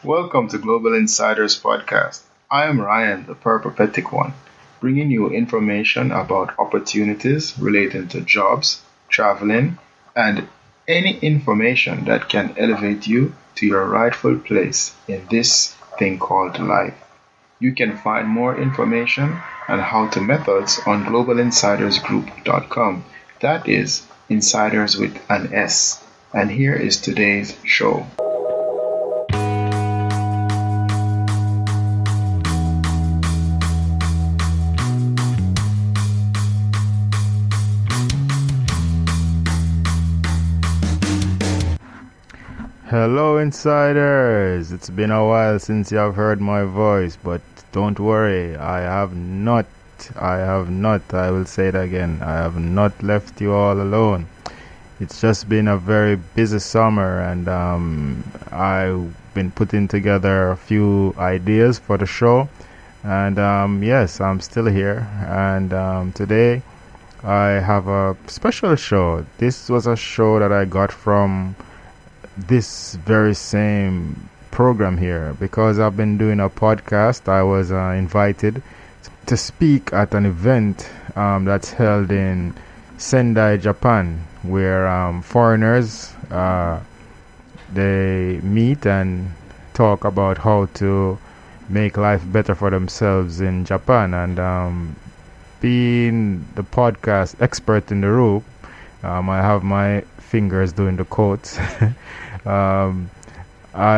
Welcome to Global Insiders Podcast. I am Ryan, the peripatetic one, bringing you information about opportunities relating to jobs, traveling, and any information that can elevate you to your rightful place in this thing called life. You can find more information and how-to methods on globalinsidersgroup.com. That is insiders with an S. And here is today's show. Hello, insiders! It's been a while since you have heard my voice, but don't worry, I will say it again, I have not left you all alone. It's just been a very busy summer, and I've been putting together a few ideas for the show, and yes, I'm still here, and today I have a special show. This was a show that I got from this very same program here because I've been doing a podcast. I was invited to speak at an event that's held in Sendai, Japan, where foreigners they meet and talk about how to make life better for themselves in Japan. And being the podcast expert in the room, I have my fingers doing the quotes. I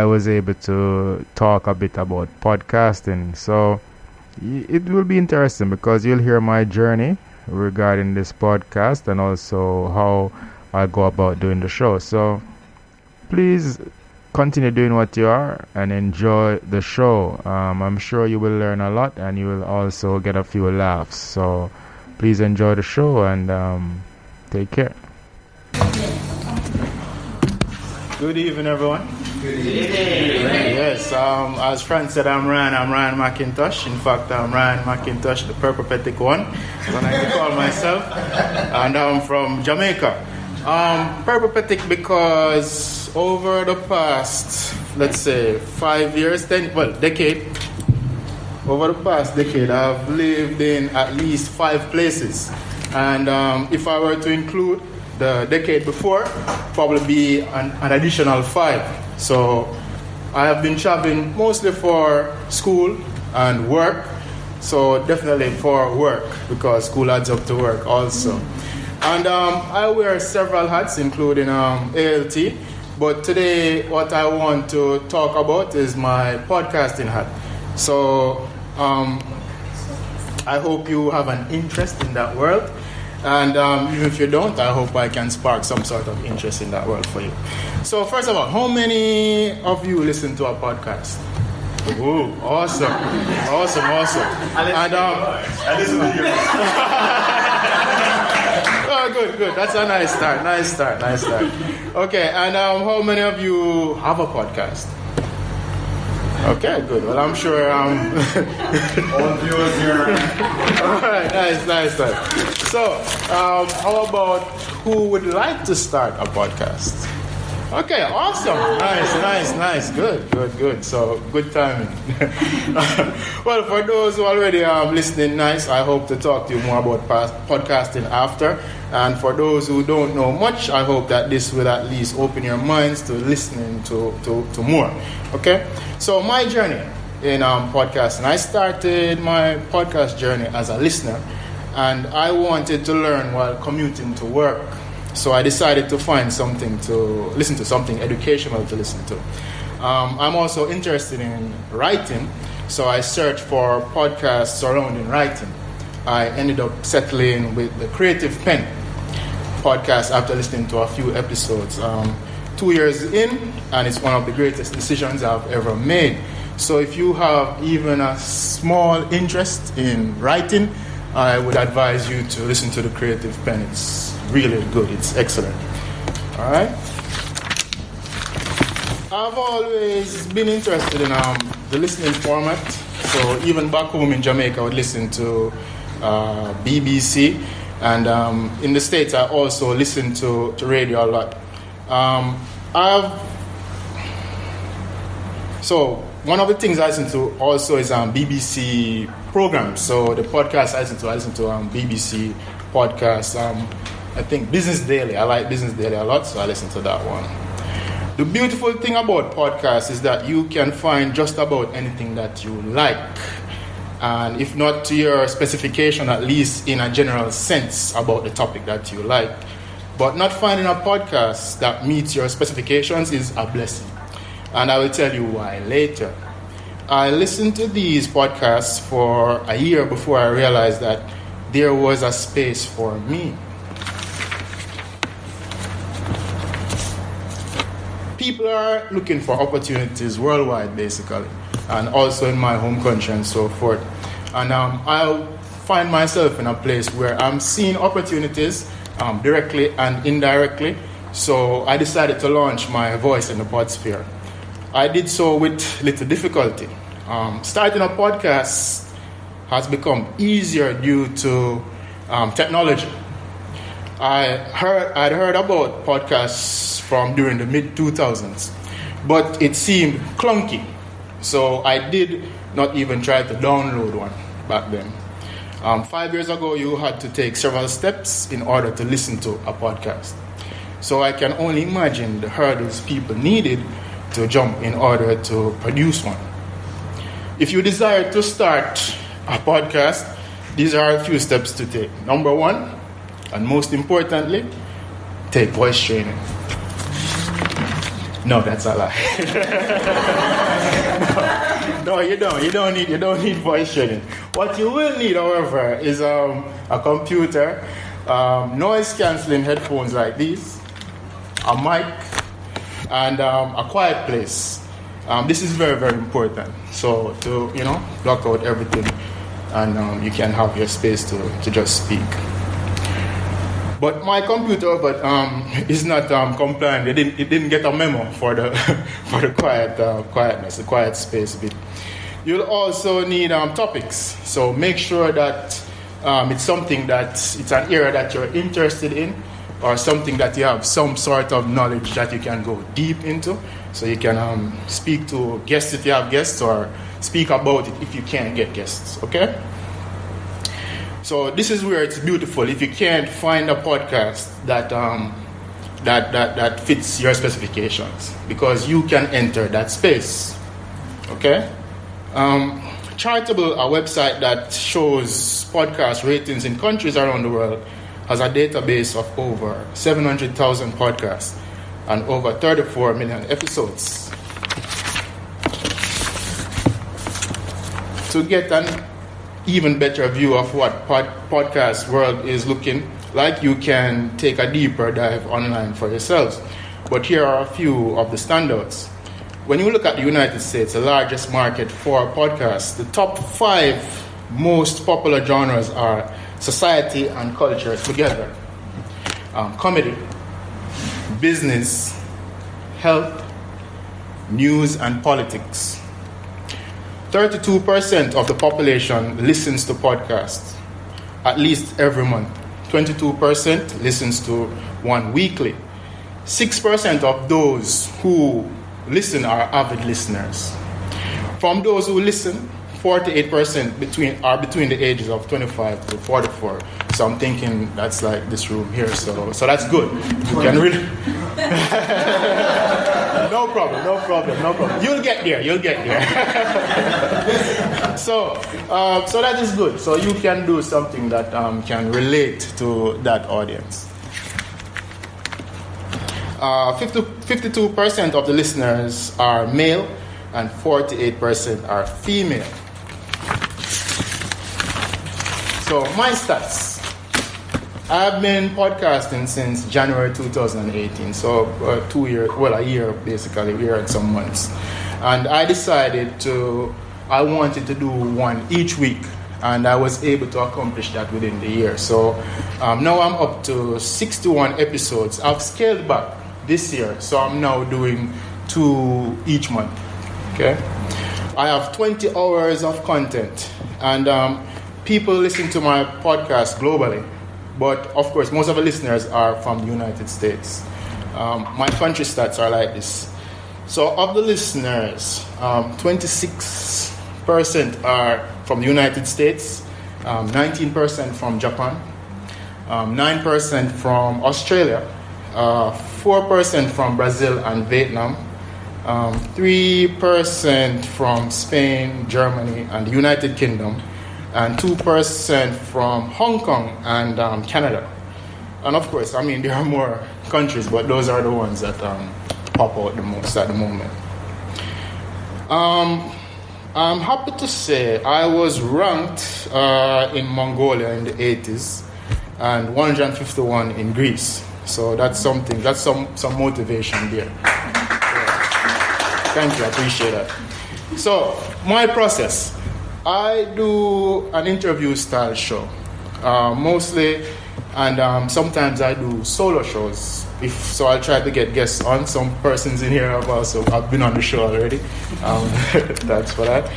was able to talk a bit about podcasting, so it will be interesting because you'll hear my journey regarding this podcast and also how I go about doing the show. So please continue doing what you are and enjoy the show. I'm sure you will learn a lot and you will also get a few laughs. So please enjoy the show and take care. Good evening, everyone. Good evening. Yes, as Frank said, I'm Ryan McIntosh. In fact, I'm Ryan McIntosh, the peripatetic one, as I like to call myself. And I'm from Jamaica. Peripatetic because over the past, let's say, 5 years, decade, over the past decade, I've lived in at least 5 places. And if I were to include the decade before, probably be an additional 5. So I have been traveling mostly for school and work. So definitely for work because school adds up to work also. And I wear several hats, including ALT. But today, what I want to talk about is my podcasting hat. So I hope you have an interest in that world. And even if you don't, I hope I can spark some sort of interest in that world for you. So first of all, how many of you listen to a podcast? Ooh, awesome. I listen to you. Oh, good. That's a nice start. Okay, and how many of you have a podcast? Okay, good. Well, I'm sure All viewers here. All right, nice. So, how about who would like to start a podcast? Okay, awesome. Nice. Good. So, good timing. Well, for those who already listening, nice. I hope to talk to you more about podcasting after. And for those who don't know much, I hope that this will at least open your minds to listening to more. Okay? So, my journey in podcasting. I started my podcast journey as a listener. And I wanted to learn while commuting to work. So I decided to find something to listen to, something educational to listen to. I'm also interested in writing, so I searched for podcasts surrounding writing. I ended up settling with the Creative Pen podcast after listening to a few episodes. 2 years in, and it's one of the greatest decisions I've ever made. So if you have even a small interest in writing, I would advise you to listen to the Creative Pen. It's really good. It's excellent. All right. I've always been interested in the listening format. So even back home in Jamaica, I would listen to BBC. And in the States, I also listen to radio a lot. So one of the things I listen to also is BBC programs. So the podcast I listen to BBC podcasts. I think Business Daily. I like Business Daily a lot, so I listen to that one. The beautiful thing about podcasts is that you can find just about anything that you like. And if not to your specification, at least in a general sense about the topic that you like. But not finding a podcast that meets your specifications is a blessing. And I will tell you why later. I listened to these podcasts for a year before I realized that there was a space for me. People are looking for opportunities worldwide, basically, and also in my home country and so forth. And I find myself in a place where I'm seeing opportunities directly and indirectly. So I decided to launch my voice in the podsphere. I did so with little difficulty. Starting a podcast has become easier due to technology. I'd heard about podcasts from during the mid-2000s, but it seemed clunky. So I did not even try to download one back then. 5 years ago, you had to take several steps in order to listen to a podcast. So I can only imagine the hurdles people needed to jump in order to produce one. If you desire to start a podcast, these are a few steps to take. Number one, and most importantly, take voice training. No, that's a lie. No, you don't. You don't need voice training. What you will need, however, is a computer, noise cancelling headphones like these, a mic, and a quiet place. This is very, very important. So to block out everything, and you can have your space to just speak. But my computer, is not compliant. It didn't get a memo for the for the quietness, the quiet space bit. You'll also need topics. So make sure that it's something it's an area that you're interested in, or something that you have some sort of knowledge that you can go deep into. So you can speak to guests if you have guests, or speak about it if you can't get guests. Okay. So this is where it's beautiful. If you can't find a podcast that fits your specifications, because you can enter that space. Okay? Chartable, a website that shows podcast ratings in countries around the world, has a database of over 700,000 podcasts and over 34 million episodes. To get an even better view of what podcast world is looking like, you can take a deeper dive online for yourselves. But here are a few of the standouts. When you look at the United States, the largest market for podcasts, the top 5 most popular genres are society and culture together, comedy, business, health, news, and politics. 32% of the population listens to podcasts at least every month. 22% listens to one weekly. 6% of those who listen are avid listeners. From those who listen, 48% are between the ages of 25 to 44. So I'm thinking that's like this room here. So that's good. You can really. No problem. You'll get there. So that is good. So you can do something that can relate to that audience. 52% of the listeners are male and 48% are female. So my stats. I've been podcasting since January 2018, so a year basically, a year and some months. And I decided I wanted to do one each week, and I was able to accomplish that within the year. So now I'm up to 61 episodes. I've scaled back this year, so I'm now doing 2 each month. Okay, I have 20 hours of content, and people listen to my podcast globally. But of course, most of the listeners are from the United States. My country stats are like this: So of the listeners, 26% are from the United States, 19% from Japan, 9% from Australia, 4% from Brazil and Vietnam, 3% from Spain, Germany, and the United Kingdom, and 2% from Hong Kong and Canada. And of course, I mean, there are more countries, but those are the ones that pop out the most at the moment. I'm happy to say I was ranked in Mongolia in the 80s and 151 in Greece. So that's something, that's some motivation there. Thank you, I appreciate that. So, my process. I do an interview style show, mostly, and sometimes I do solo shows. So I'll try to get guests on. Some persons in here I've been on the show already. That's for that.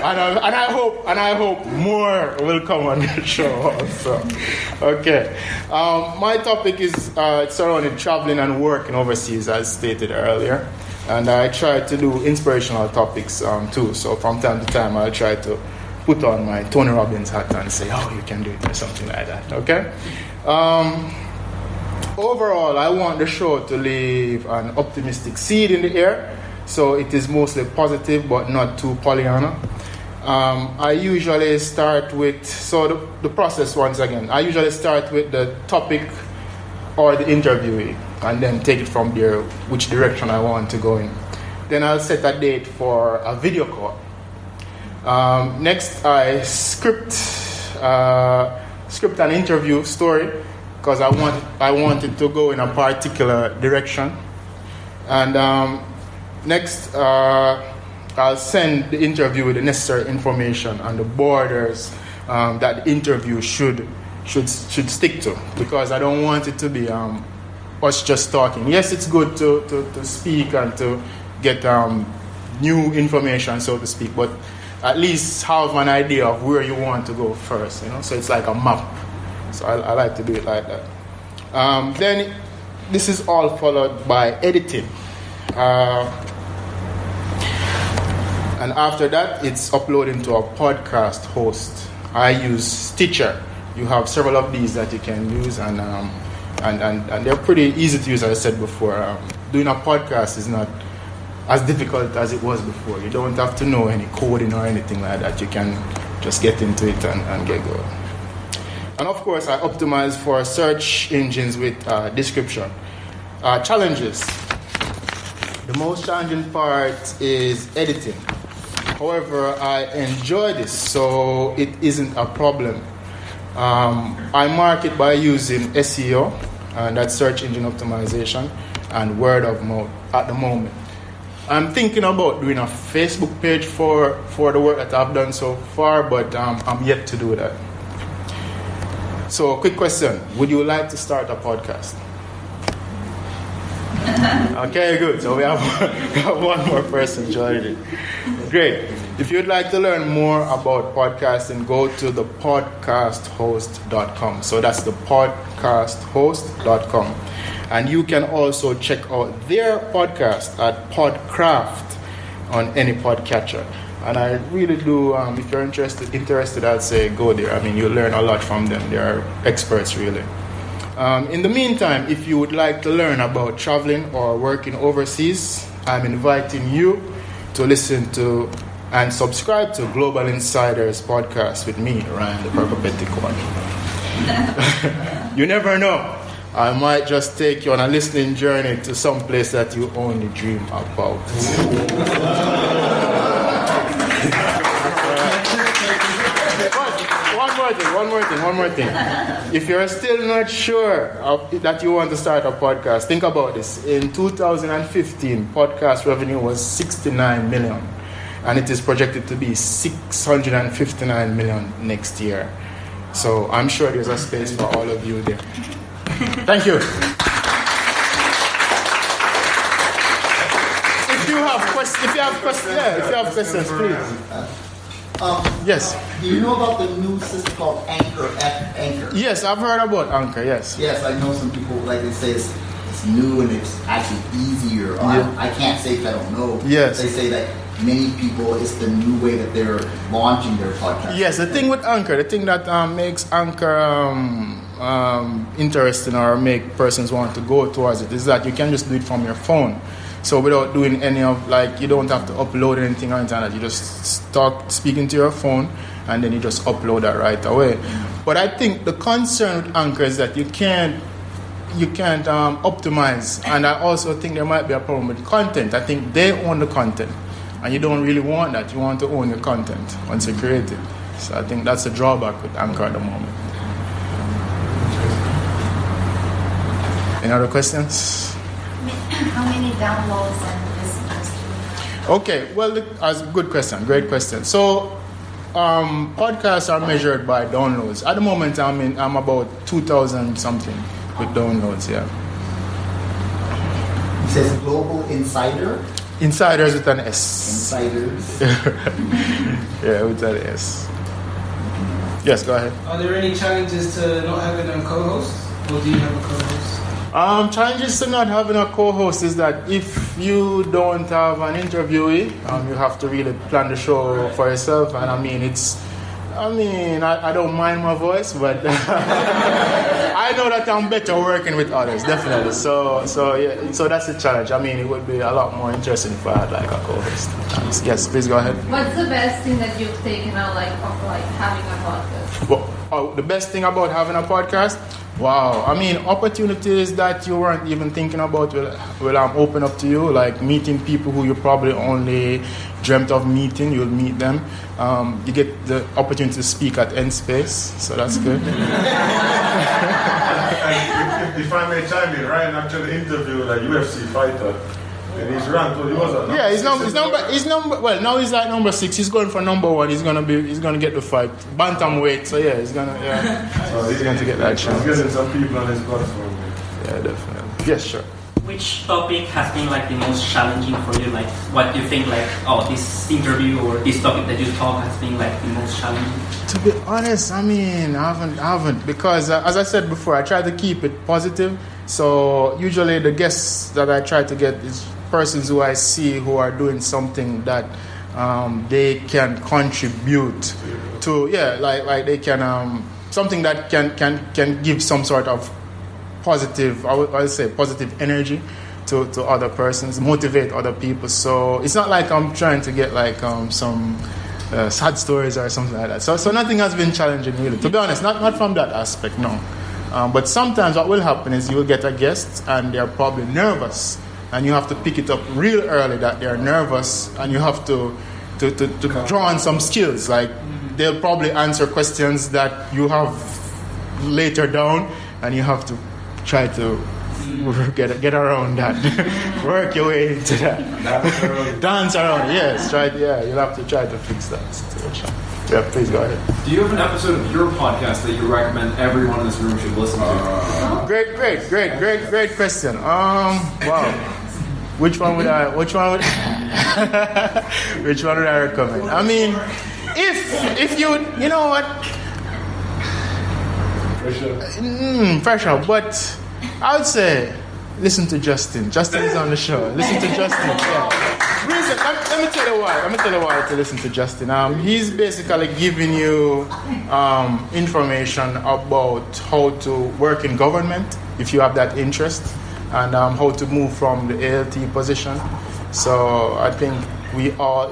and I hope more will come on the show also. Okay. My topic is surrounding traveling and working overseas, as stated earlier. And I try to do inspirational topics too. So from time to time, I'll try to put on my Tony Robbins hat and say, "Oh, you can do it," or something like that. Okay. Overall, I want the show to leave an optimistic seed in the air, so it is mostly positive but not too Pollyanna. I usually start with, the process once again, I usually start with the topic or the interviewee and then take it from there, which direction I want to go in. Then I'll set a date for a video call. Next, I script an interview story because I want it to go in a particular direction. And next, I'll send the interview with the necessary information and the borders that the interview should stick to, because I don't want it to be us just talking. Yes, it's good to speak and to get new information, so to speak, but at least have an idea of where you want to go first, so it's like a map. So I like to do it like that. Then this is all followed by editing. And after that, it's uploading to a podcast host. I use Stitcher. You have several of these that you can use, and they're pretty easy to use, as I said before. Doing a podcast is not as difficult as it was before. You don't have to know any coding or anything like that. You can just get into it and get going. And of course, I optimize for search engines with description. Challenges. The most challenging part is editing. However, I enjoy this, so it isn't a problem. I mark it by using SEO, and that's search engine optimization, and word of mouth at the moment. I'm thinking about doing a Facebook page for the work that I've done so far, but I'm yet to do that. So, quick question. Would you like to start a podcast? Okay, good. So we have one more person joining it. Great. If you'd like to learn more about podcasting, go to thepodcasthost.com. So that's thepodcasthost.com. And you can also check out their podcast at Podcraft on any podcatcher. And I really do, if you're interested, I'd say go there. I mean, you'll learn a lot from them. They are experts, really. In the meantime, if you would like to learn about traveling or working overseas, I'm inviting you to listen to and subscribe to Global Insiders podcast with me, Ryan, the Peripatetic one. You never know. I might just take you on a listening journey to some place that you only dream about. One more thing. If you're still not sure that you want to start a podcast, think about this. In 2015, podcast revenue was 69 million, and it is projected to be 659 million next year. So I'm sure there's a space for all of you there. Thank you. If you have questions, please. Yes. Do you know about the new system called Anchor? Anchor. Yes, I've heard about Anchor. Yes. Yes, I know some people like they say it's it's new and it's actually easier. I can't say if I don't know. Yes. They say that many people, it's the new way that they're launching their podcast. Yes, the thing with Anchor, the thing that makes Anchor interesting or make persons want to go towards it is that you can just do it from your phone. So without doing any of, like, you don't have to upload anything or anything like that. You just speak into your phone and then you just upload that right away. But I think the concern with Anchor is that you can't optimize. And I also think there might be a problem with content. I think they own the content. And you don't really want that. You want to own your content once you create it. So I think that's a drawback with Anchor at the moment. Any other questions? How many downloads and listeners do you have? Okay, well, that's a good question. Great question. So, podcasts are measured by downloads. At the moment, I'm about 2,000 something with downloads. Yeah. It says Global Insider. Insiders with an S. Insiders. Yeah, with an S. Yes, go ahead. Are there any challenges to not having a co-host? Or do you have a co-host? Challenges to not having a co-host is that if you don't have an interviewee, you have to really plan the show for yourself. And I don't mind my voice, but I know that I'm better working with others, definitely. So that's the challenge. It would be a lot more interesting if I had like a co-host. Yes, please go ahead. What's the best thing that you've taken out of having a podcast? Well, the best thing about having a podcast? Wow. Opportunities that you weren't even thinking about will open up to you, like meeting people who you probably only dreamt of meeting. You'll meet them. You get the opportunity to speak at End Space, so that's good. If I may chime in, Ryan actually interviewed a UFC fighter. And he's ranked. He was yeah, he's number. Well, now he's like number 6. He's going for number 1. He's gonna get the fight, bantamweight. So yeah, he's gonna to get that chance. He's getting some people on his platform. Yeah, definitely. Yes, sure. Which topic has been like the most challenging for you? Like, what do you think? Like, this interview or this topic that you talk has been like the most challenging. To be honest, I haven't because as I said before, I try to keep it positive. So usually the guests that I try to get is persons who I see who are doing something that they can contribute to. Yeah, like they can something that can give some sort of positive, I would say positive energy to other persons, motivate other people. So it's not like I'm trying to get like some sad stories or something like that. So nothing has been challenging really. To be honest, not from that aspect, no. But sometimes what will happen is you will get a guest and they're probably nervous, and you have to pick it up real early that they're nervous, and you have to draw on some skills. Like they'll probably answer questions that you have later down, and you have to try to get around that, work your way into that, dance around. Yes, you'll have to try to fix that situation. Yeah, please go ahead. Do you have an episode of your podcast that you recommend everyone in this room should listen to? Great question. Wow. Which one would I recommend? If you know what? Pressure. But I would say listen to Justin. Justin is on the show. Listen to Justin. Yeah. Reason, let me tell you why to listen to Justin. He's basically giving you information about how to work in government if you have that interest, and how to move from the ALT position. So I think we all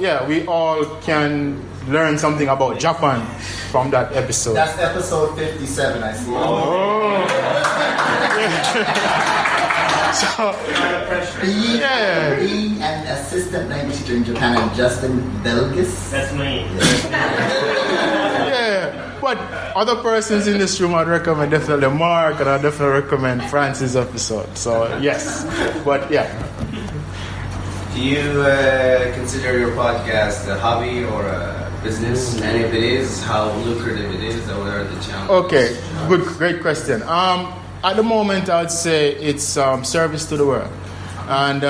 can learn something about Japan from that episode. That's episode 57, I see. So, being an assistant language teacher in Japan, and Justin Belgis. That's me. Yeah, but other persons in this room I'd recommend definitely Mark, and I'd definitely recommend Francis' episode. So yes, but yeah. Do you consider your podcast a hobby or a business? And if it is, how lucrative it is, or what are the challenges? Okay, great question. At the moment, I would say it's service to the world. And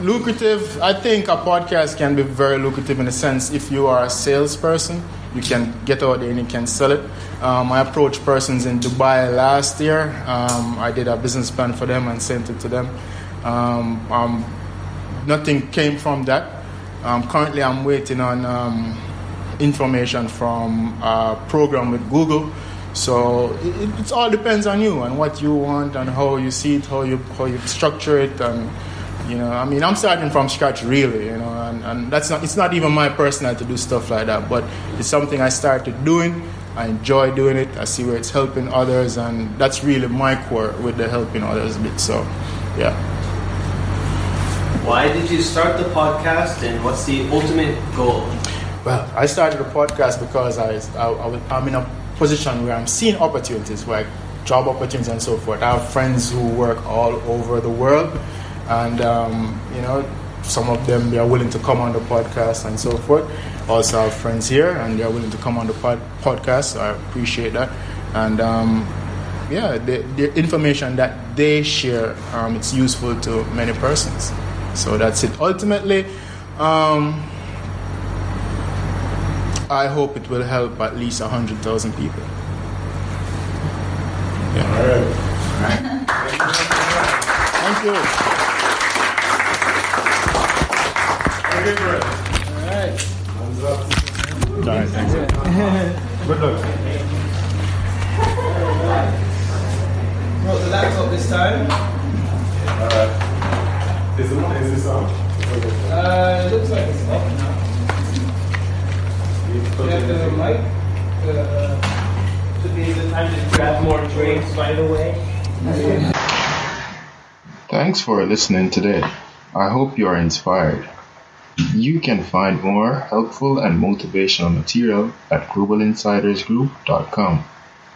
lucrative, I think a podcast can be very lucrative in a sense if you are a salesperson. you can get out there and you can sell it. I approached persons in Dubai last year. I did a business plan for them and sent it to them. Nothing came from that. Currently, I'm waiting on information from a program with Google. So it all depends on you and what you want and how you see it, how you structure it, and I'm starting from scratch really, and it's not even my personality to do stuff like that, but it's something I started doing. I enjoy doing it. I see where it's helping others, and that's really my core with the helping others bit. So, yeah. Why did you start the podcast, and what's the ultimate goal? Well, I started the podcast because I'm in a position where I'm seeing opportunities, like job opportunities and so forth. I have friends who work all over the world, and some of them, they are willing to come on the podcast and so forth. Also have friends here, and they are willing to come on the podcast, so I appreciate that. And the information that they share, it's useful to many persons. So that's it. Ultimately, I hope it will help at least 100,000 people. Yeah. All right. Thank you. Okay, Brett. All right. Hands up. All right, thanks. Good luck. Brought the laptop this time. Is this on? It looks like it's off now. You have the mic. Should be the time to grab more drinks, by the way. Thanks for listening today. I hope you are inspired. You can find more helpful and motivational material at globalinsidersgroup.com.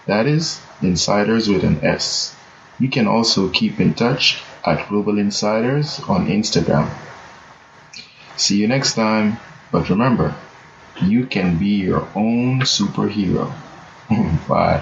That is, insiders with an S. You can also keep in touch at Global Insiders on Instagram. See you next time, but remember, you can be your own superhero. Bye.